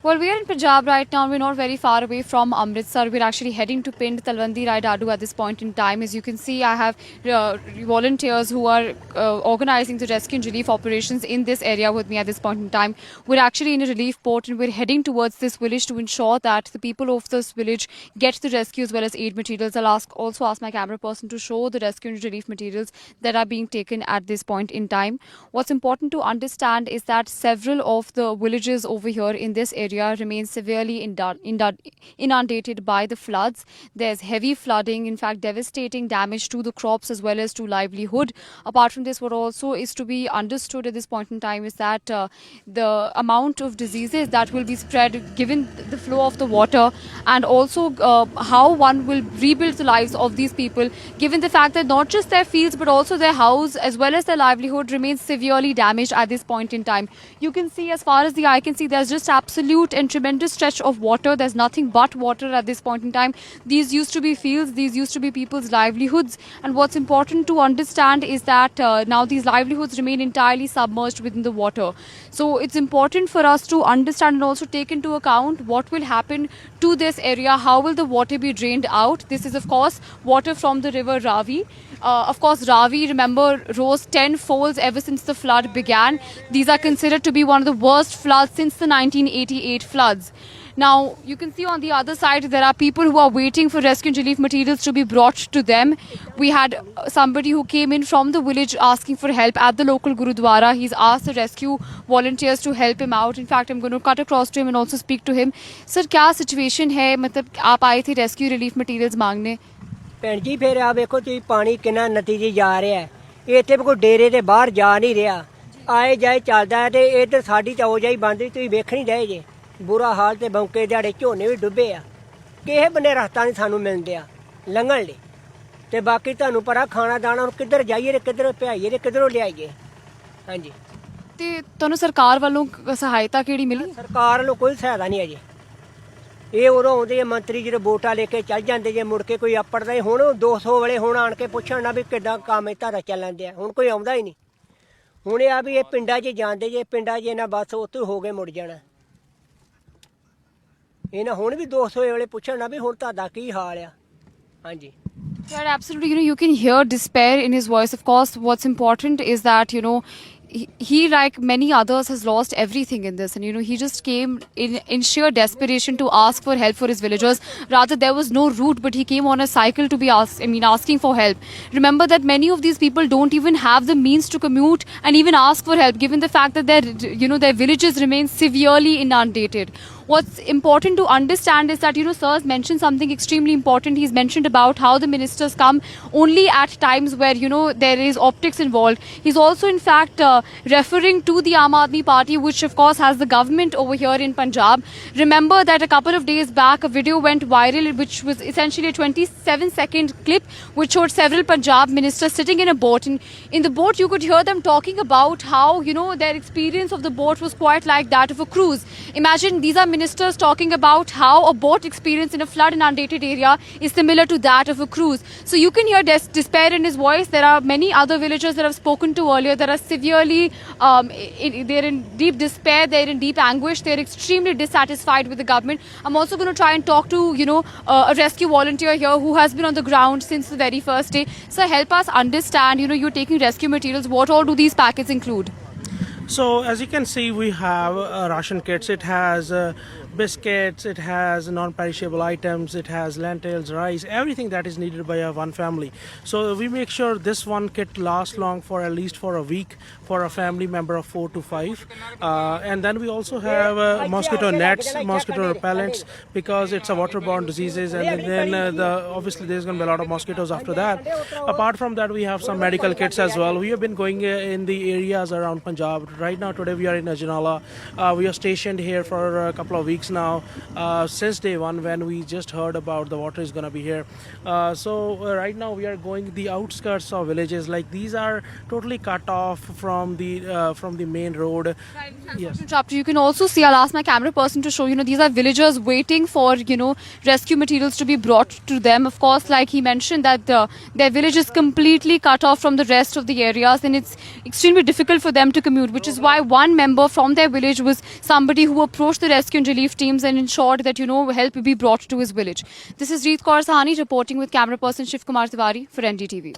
Well, we are in Punjab right now. We're not very far away from Amritsar. We're actually heading to Pind Talwandi Rai Dadu at this point in time. As you can see, I have volunteers who are organizing the rescue and relief operations in this area with me at this point in time. We're actually in a relief port and we're heading towards this village to ensure that the people of this village get the rescue as well as aid materials. I'll also ask my camera person to show the rescue and relief materials that are being taken at this point in time. What's important to understand is that several of the villages over here in this area remain severely inundated by the floods. There's heavy flooding, in fact devastating damage to the crops as well as to livelihood. Apart from this, what also is to be understood at this point in time is that the amount of diseases that will be spread given the flow of the water, and also how one will rebuild the lives of these people given the fact that not just their fields but also their house as well as their livelihood remains severely damaged at this point in time. You can see, as far as the eye can see, there's just absolute and tremendous stretch of water. There's nothing but water at this point in time. These used to be fields, these used to be people's livelihoods, and what's important to understand is that now these livelihoods remain entirely submerged within the water. So it's important for us to understand and also take into account what will happen to this area. How will the water be drained out? This is of course water from the river Ravi. Of course, Ravi, remember, rose 10 folds ever since the flood began. These are considered to be one of the worst floods since the 1988 floods. Now, you can see on the other side, there are people who are waiting for rescue and relief materials to be brought to them. We had somebody who came in from the village asking for help at the local Gurudwara. He's asked the rescue volunteers to help him out. In fact, I'm going to cut across to him and also speak to him. Sir, क्या situation है? मतलब आप आए थे rescue relief materials मांगने? ਭੈਣ ਜੀ ਫਿਰ ਆ ਵੇਖੋ ਤੁਸੀਂ ਪਾਣੀ ਕਿੰਨਾ ਨਤੀਜੇ ਜਾ ਰਿਹਾ ਹੈ। ਇਹ ਇੱਥੇ ਕੋਈ ਡੇਰੇ ਦੇ ਬਾਹਰ ਜਾ ਨਹੀਂ ਰਿਹਾ, ਆਏ ਜਾਏ ਚੱਲਦਾ ਹੈ ਤੇ ਇੱਧਰ ਸਾਡੀ ਤਾਂ ਹੋ ਜਾਈ ਬੰਦ ਤੁਸੀਂ ਵੇਖ ਨਹੀਂ ਰਹੇ ਜੇ ਬੁਰਾ ਹਾਲ ਤੇ ਬੌਂਕੇ ਦਿਹਾੜੇ ਝੋਨੇ ਵੀ ਡੁੱਬੇ ਆ। ਕਿਸੇ ਬੰਨੇ ਰਸਤਾ ਨਹੀਂ ਸਾਨੂੰ ਮਿਲਦਿਆ ਲੰਘਣ ਲਈ ਤੇ ਬਾਕੀ ਤੁਹਾਨੂੰ ਪਤਾ ਖਾਣਾ ਦਾਣਾ ਹੁਣ ਕਿੱਧਰ ਜਾਈਏ ਤੇ ਕਿੱਧਰ ਭਿਆਈਏ ਤੇ ਕਿੱਧਰੋਂ ਲਿਆਈਏ। ਹਾਂਜੀ ਤੇ ਤੁਹਾਨੂੰ ਸਰਕਾਰ ਵੱਲੋਂ ਸਹਾਇਤਾ ਕਿਹੜੀ ਮਿਲੀ? ਸਰਕਾਰ ਵੱਲੋਂ ਕੋਈ ਸਹਾਇਤਾ ਨਹੀਂ ਅਜੇ। ਇਹ ਉਦੋਂ ਆਉਂਦੇ ਆ ਮੰਤਰੀ ਜਦੋਂ ਵੋਟਾਂ ਲੈ ਕੇ ਚੱਲ ਜਾਂਦੇ ਜੇ ਮੁੜ ਕੇ ਕੋਈ ਆਪੜਦਾ ਹੀ। ਹੁਣ 200 ਵਾਲੇ ਹੁਣ ਆਣ ਕੇ ਪੁੱਛਣ ਨਾ ਵੀ ਕਿੱਦਾਂ ਕੰਮ ਇਹ ਧਾਰਾ ਚੱਲਣ ਦਿਆ, ਹੁਣ ਕੋਈ ਆਉਂਦਾ ਹੀ ਨਹੀਂ। ਹੁਣ ਇਹ ਆ ਵੀ ਇਹ ਪਿੰਡਾਂ 'ਚ ਜਾਂਦੇ ਜੇ ਪਿੰਡਾਂ 'ਚ ਇਹਨਾਂ ਬਸ ਉੱਥੋਂ ਹੋ ਕੇ ਮੁੜ ਜਾਣਾ। ਇਹਨਾਂ ਹੁਣ ਵੀ 200 ਵਾਲੇ ਪੁੱਛਣ ਨਾ ਵੀ ਹੁਣ ਤੁਹਾਡਾ ਕੀ ਹਾਲ ਆ। ਹਾਂਜੀ Yeah, absolutely. You can hear despair in his voice. Of course, what's important is that, he, like many others, has lost everything in this. And, he just came in sheer desperation to ask for help for his villagers. Rather, there was no route, but he came on a cycle to be asking for help. Remember that many of these people don't even have the means to commute and even ask for help, given the fact that their villages remain severely inundated. What's important to understand is that, Sir's mentioned something extremely important. He's mentioned about how the ministers come only at times where, there is optics involved. He's also, in fact, referring to the Aam Aadmi Party, which, of course, has the government over here in Punjab. Remember that a couple of days back, a video went viral, which was essentially a 27-second clip, which showed several Punjab ministers sitting in a boat. And in the boat, you could hear them talking about how, their experience of the boat was quite like that of a cruise. Imagine these are ministers talking about how a boat experience in a flood inundated area is similar to that of a cruise. So you can hear despair in his voice. There are many other villagers that I've spoken to earlier that are severely, they're in deep despair, they're in deep anguish, they're extremely dissatisfied with the government. I'm also going to try and talk to, a rescue volunteer here who has been on the ground since the very first day. So help us understand, you're taking rescue materials. What all do these packets include? So as you can see, we have ration kits. It has biscuits, it has non-perishable items, it has lentils, rice, everything that is needed by one family. So we make sure this one kit lasts long for at least for a week for a family member of 4 to 5. And then we also have mosquito nets, mosquito repellents, because it's a waterborne diseases, and then obviously there's going to be a lot of mosquitoes after that. Apart from that, we have some medical kits as well. We have been going in the areas around Punjab. Right now, today we are in Ajnala. We are stationed here for a couple of weeks now, since day one when we just heard about the water is going to be here. So right now we are going the outskirts of villages. Like these are totally cut off from the main road. Yes. You can also see, I'll ask my camera person to show, these are villagers waiting for, rescue materials to be brought to them. Of course, like he mentioned, that their village is completely cut off from the rest of the areas, and it's extremely difficult for them to commute, which which is why one member from their village was somebody who approached the rescue and relief teams and ensured that, help be brought to his village. This is Reet Kaur Sahani reporting with camera person Shiv Kumar Tiwari for NDTV.